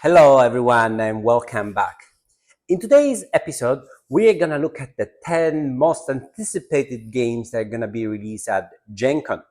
Hello everyone and welcome back. In today's episode, we are going to look at the 10 most anticipated games that are going to be released at GenCon.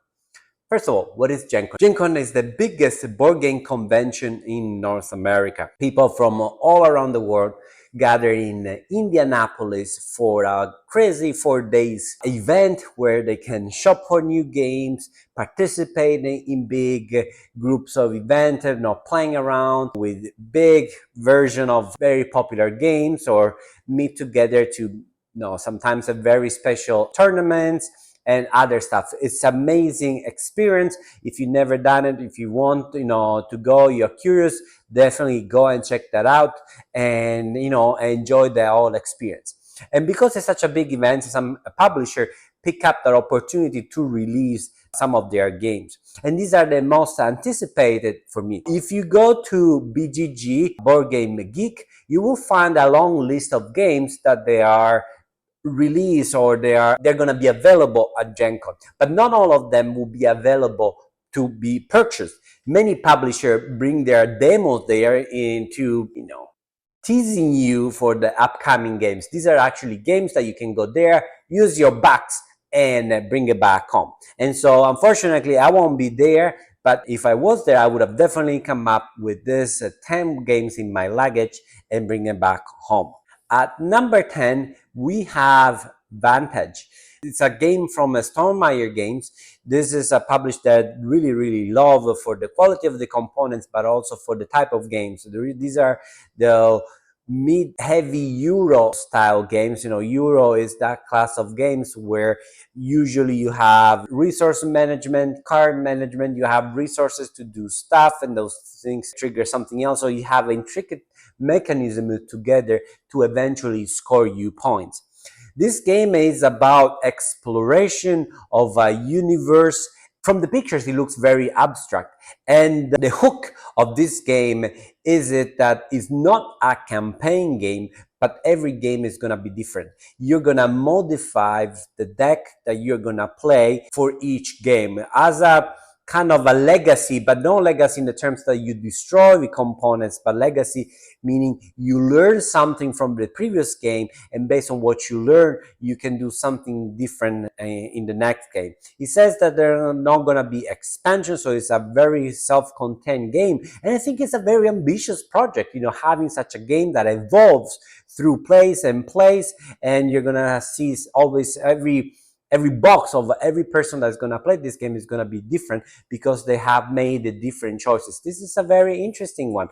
First of all, what is GenCon? GenCon is the biggest board game convention in North America. People from all around the world gather in Indianapolis for a crazy 4 days event where they can shop for new games, participate in big groups of events, playing around with big version of very popular games, or meet together to sometimes a very special tournaments and other stuff. It's amazing experience. If you've never done it, if you want, to go, you're curious, definitely go and check that out and, enjoy the whole experience. And because it's such a big event, some publisher pick up that opportunity to release some of their games. And these are the most anticipated for me. If you go to BGG, Board Game Geek, you will find a long list of games that they are release or they're going to be available at GenCon, but not all of them will be available to be purchased. Many publishers bring their demos there into teasing you for the upcoming games. These are actually games that you can go there, use your bucks, and bring it back home. And so unfortunately I won't be there, but if I was there, I would have definitely come up with this 10 games in my luggage and bring them back home. At number 10, we have Vantage. It's a game from Stonemaier Games. This is a publisher that really love for the quality of the components, but also for the type of games. These are the mid-heavy Euro style games. Euro is that class of games where usually you have resource management, card management, you have resources to do stuff, and those things trigger something else. So you have intricate mechanism together to eventually score you points. This game is about exploration of a universe. From the pictures, it looks very abstract. And the hook of this game is that it's not a campaign game, but every game is going to be different. You're going to modify the deck that you're going to play for each game as a kind of a legacy, but no legacy in the terms that you destroy the components, but legacy meaning you learn something from the previous game, and based on what you learn, you can do something different in the next game. It says that there are not going to be expansions, so it's a very self-contained game, and I think it's a very ambitious project, having such a game that evolves through plays, and you're gonna see always every box of every person that's going to play this game is going to be different because they have made the different choices. This is a very interesting one.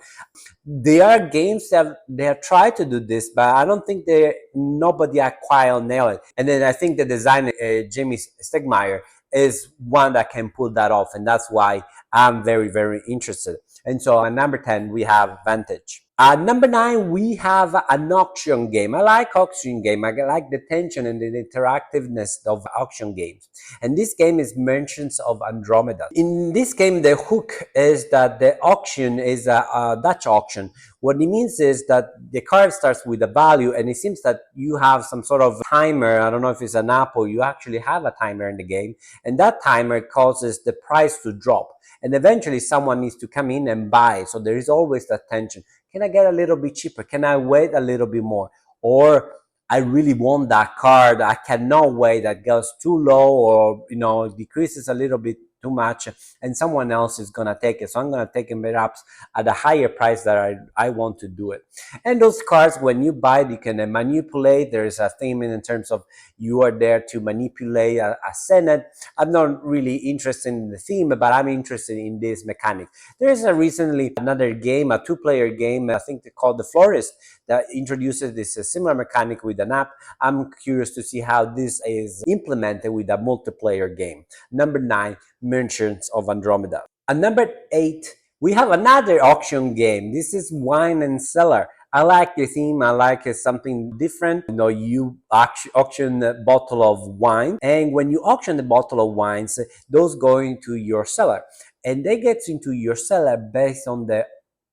There are games that they have tried to do this, but I don't think nobody quite nail it. And then I think the designer, Jamie Stegmaier, is one that can pull that off. And that's why I'm very interested. And so at number 10, we have Vantage. At number 9, we have an auction game. I like auction game. I like the tension and the interactiveness of auction games. And this game is Merchants of Andromeda. In this game, the hook is that the auction is a Dutch auction. What it means is that the card starts with a value, and it seems that you have some sort of timer. I don't know if it's an app or you actually have a timer in the game, and that timer causes the price to drop. And eventually someone needs to come in and buy. So there is always that tension. Can I get a little bit cheaper? Can I wait a little bit more? Or I really want that card. I cannot wait. That goes too low, or decreases a little bit too much, and someone else is gonna take it. So I'm gonna take it perhaps at a higher price that I want to do it. And those cards, when you buy it, you can manipulate. There is a theme in terms of you are there to manipulate a Senate. I'm not really interested in the theme, but I'm interested in this mechanic. There is recently another game, a 2-player game, I think they called The Florist, that introduces this similar mechanic with an app. I'm curious to see how this is implemented with a multiplayer game. Number 9, Merchants of Andromeda. At number 8, we have another auction game. This is Wine and Cellar. I like the theme. I like something different. You auction a bottle of wine, and when you auction the bottle of wines, those go into your cellar, and they get into your cellar based on the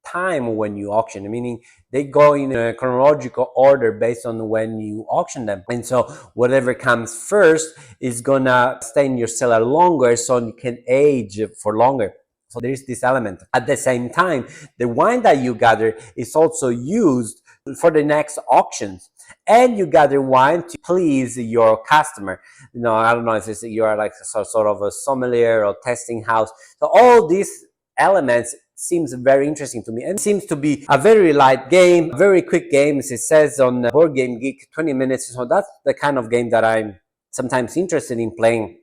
time when you auction, meaning they go in a chronological order based on when you auction them. And so whatever comes first is gonna stay in your cellar longer, so you can age for longer. So there is this element. At the same time, the wine that you gather is also used for the next auctions, and you gather wine to please your customer. I don't know if you are like sort of a sommelier or testing house. So all these elements seems very interesting to me, and seems to be a very light game, very quick game. As it says on Board Game Geek, 20 minutes. So that's the kind of game that I'm sometimes interested in playing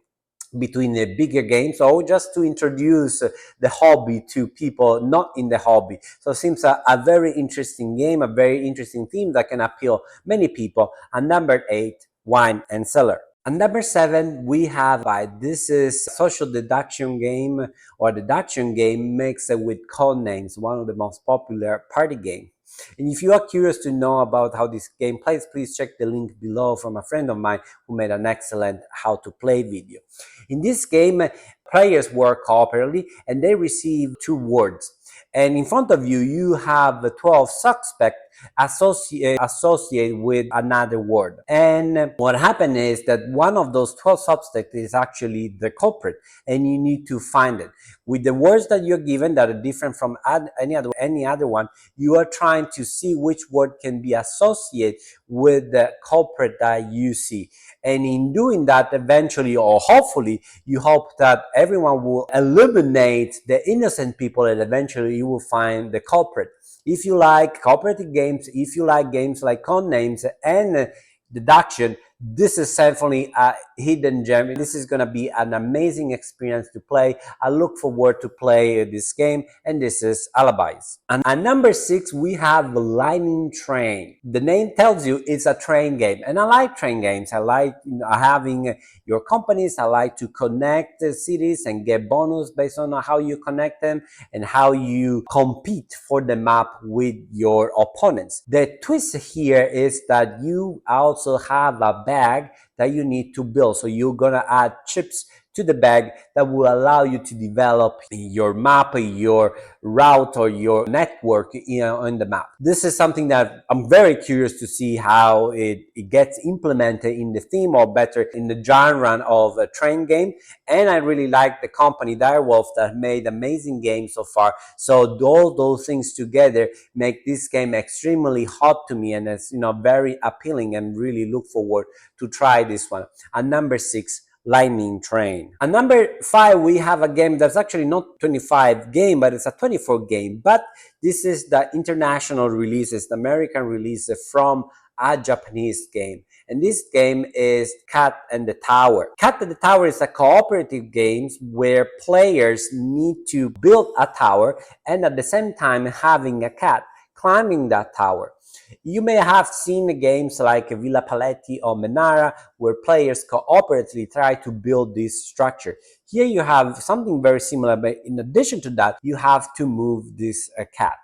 between the bigger games, or just to introduce the hobby to people not in the hobby. So it seems a very interesting game, a very interesting theme that can appeal many people. And number 8, wine and cellar. And number 7, we have this is social deduction game, or deduction game mixed with code names, one of the most popular party games. And if you are curious to know about how this game plays, please check the link below from a friend of mine who made an excellent how to play video. In this game, players work cooperatively and they receive 2 words. And in front of you, you have 12 suspects associated with another word. And what happened is that one of those 12 suspects is actually the culprit, and you need to find it. With the words that you're given that are different from any other one, you are trying to see which word can be associated with the culprit that you see. And in doing that, eventually, or hopefully, you hope that everyone will eliminate the innocent people, and eventually you will find the culprit. If you like cooperative games, if you like games like code names and deduction, this is definitely a hidden gem. This is going to be an amazing experience to play. I look forward to play this game, and this is Alibis. And at number 6, we have the Lightning Train. The name tells you it's a train game, and I like train games. I like having your companies. I like to connect the cities and get bonus based on how you connect them and how you compete for the map with your opponents. The twist here is that you also have a bag that you need to build. So you're gonna add chips to the bag that will allow you to develop your map, your route, or your network on the map. This is something that I'm very curious to see how it gets implemented in the theme, or better in the genre of a train game. And I really like the company Direwolf that made amazing games so far. So all those things together make this game extremely hot to me, and it's very appealing, and really look forward to try this one. And number 6, Lightning Train. And number 5, we have a game that's actually not 25 game, but it's a 24 game. But this is the international releases, the American release from a Japanese game. And this game is Cat and the Tower. Cat and the Tower is a cooperative game where players need to build a tower, and at the same time having a cat climbing that tower. You may have seen games like Villa Paletti or Menara, where players cooperatively try to build this structure. Here you have something very similar, but in addition to that, you have to move this cat.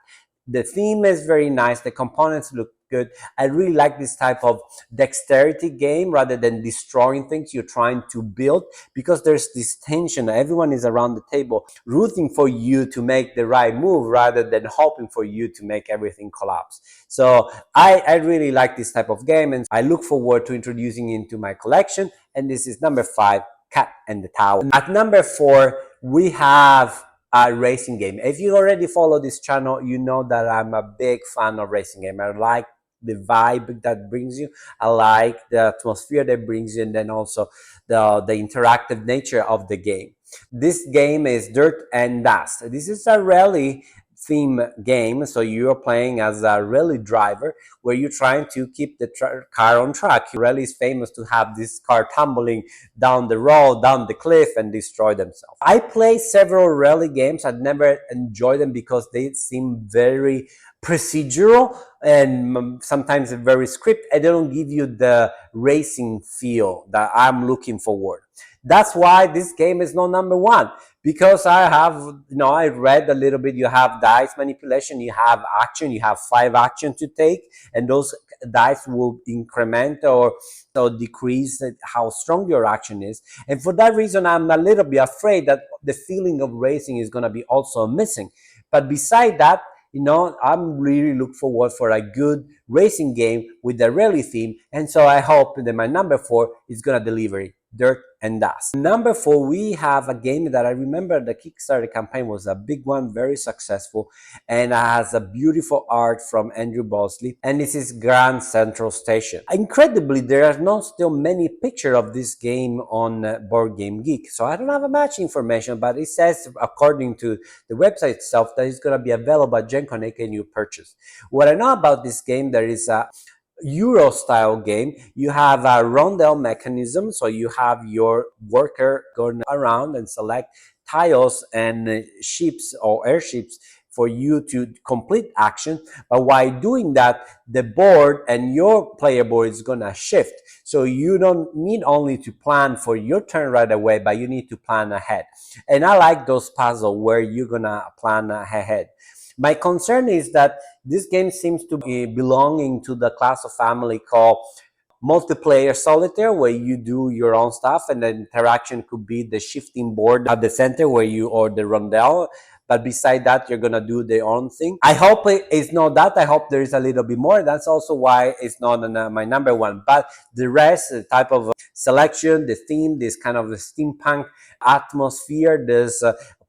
The theme is very nice. The components look good. I really like this type of dexterity game rather than destroying things you're trying to build, because there's this tension. Everyone is around the table rooting for you to make the right move rather than hoping for you to make everything collapse. So I really like this type of game, and I look forward to introducing it into my collection. And this is number 5, Cat and the Tower. At number 4, we have a racing game. If you already follow this channel, you know that I'm a big fan of racing game. I like the vibe that brings you. I like the atmosphere that brings you, and then also the interactive nature of the game. This game is Dirt and Dust. This is a rally theme game, so you're playing as a rally driver where you're trying to keep the car on track. Rally is famous to have this car tumbling down the road, down the cliff, and destroy themselves. I play several rally games. I've never enjoyed them because they seem very procedural and sometimes very scripted, and they don't give you the racing feel that I'm looking forward. That's why this game is not number 1, because I have, I read a little bit. You have dice manipulation, you have action, you have 5 action to take, and those dice will increment or decrease how strong your action is. And for that reason, I'm a little bit afraid that the feeling of racing is going to be also missing. But beside that, I'm really looking forward for a good racing game with the rally theme. And so I hope that my number 4 is going to deliver it. Dirt and dust. Number 4, we have a game that I remember the Kickstarter campaign was a big one, very successful, and has a beautiful art from Andrew Bosley, and this is Grand Central Station. Incredibly, there are not still many pictures of this game on Board Game Geek, so I don't have much information, but it says, according to the website itself, that it's going to be available at GenCon, a new purchase. What I know about this game, there is a Euro style game. You have a rondel mechanism, so you have your worker going around and select tiles and ships or airships for you to complete action. But while doing that, the board and your player board is gonna shift. So you don't need only to plan for your turn right away, but you need to plan ahead. And I like those puzzles where you're gonna plan ahead. My concern is that this game seems to be belonging to the class of family called multiplayer solitaire, where you do your own stuff and the interaction could be the shifting board at the center where you, or the rondel, but beside that you're gonna do their own thing. I hope it's not that. I hope there is a little bit more. That's also why it's not my number 1, but the rest, the type of selection, the theme, this kind of steampunk atmosphere, this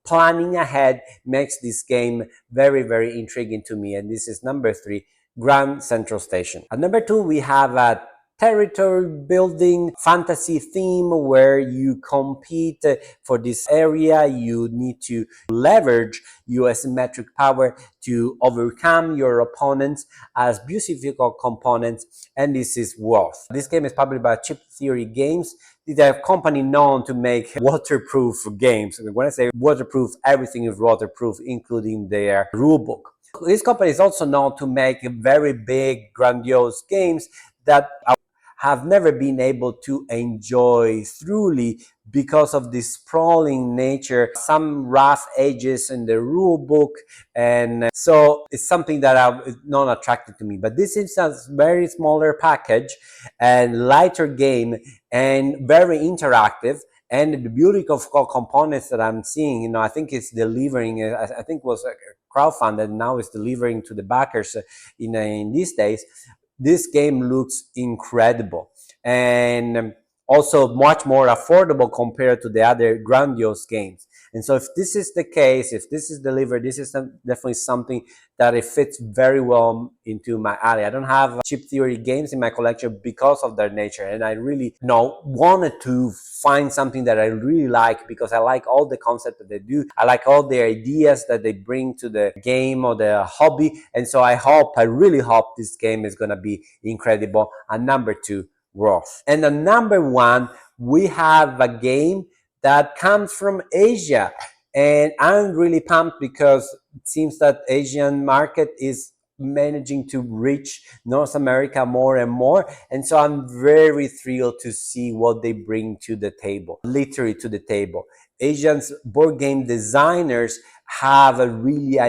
planning ahead makes this game very, very intriguing to me. And this is number 3, Grand Central Station. At number 2, we have a territory building fantasy theme where you compete for this area. You need to leverage your asymmetric power to overcome your opponents as beautiful components, and this is Worth. This game is published by Chip Theory Games. It's a company known to make waterproof games. When I say waterproof, everything is waterproof, including their rulebook. This company is also known to make very big, grandiose games that have never been able to enjoy truly because of the sprawling nature, some rough edges in the rule book, and so it's something that is not attractive to me. But this is a very smaller package and lighter game and very interactive. And the beauty of components that I'm seeing, I think it's delivering. I think it was crowdfunded, now it's delivering to the backers in these days. This game looks incredible and also much more affordable compared to the other grandiose games. And so if this is the case, if this is delivered, this is definitely something that it fits very well into my alley. I don't have Chip Theory games in my collection because of their nature, and I really wanted to find something that I really like, because I like all the concept that they do. I like all the ideas that they bring to the game or the hobby, and so I really hope this game is going to be incredible. And number 2, Worth. And the number 1, we have a game that comes from Asia, and I'm really pumped because it seems that Asian market is managing to reach North America more and more, and so I'm very thrilled to see what they bring to the table, literally to the table. Asians board game designers have an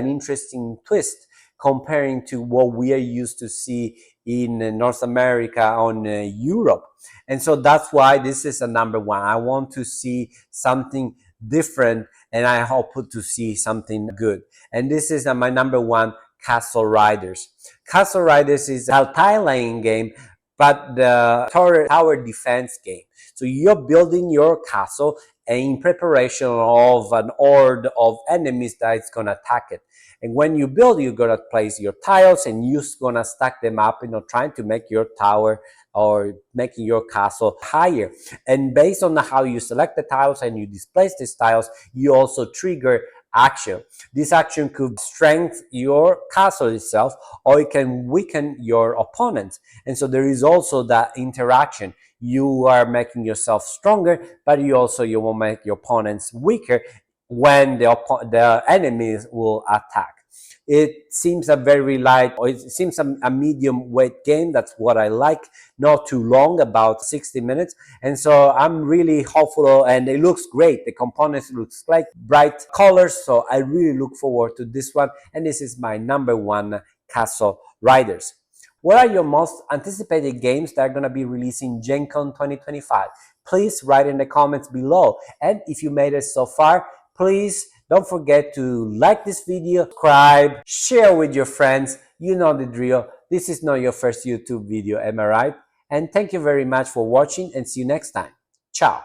interesting twist comparing to what we are used to see in North America, on Europe. And so that's why this is a number 1. I want to see something different, and I hope to see something good. And this is my number 1, Castle Riders. Castle Riders is a tile-laying game, but the tower defense game. So you're building your castle in preparation of an horde of enemies that is going to attack it. And when you build, you're going to place your tiles and you're going to stack them up, trying to make your tower or making your castle higher. And based on how you select the tiles and you displace these tiles, you also trigger action. This action could strengthen your castle itself, or it can weaken your opponents. And so there is also that interaction. You are making yourself stronger, but you will make your opponents weaker when the enemies will attack. It seems a very light, or it seems a medium weight game. That's what I like. Not too long, about 60 minutes. And so I'm really hopeful, and it looks great. The components looks like bright colors. So I really look forward to this one. And this is my number 1, Castle Riders. What are your most anticipated games that are going to be releasing GenCon 2025? Please write in the comments below. And if you made it so far, please don't forget to like this video, subscribe, share with your friends. You know the drill. This is not your first YouTube video, am I right? And thank you very much for watching, and see you next time. Ciao.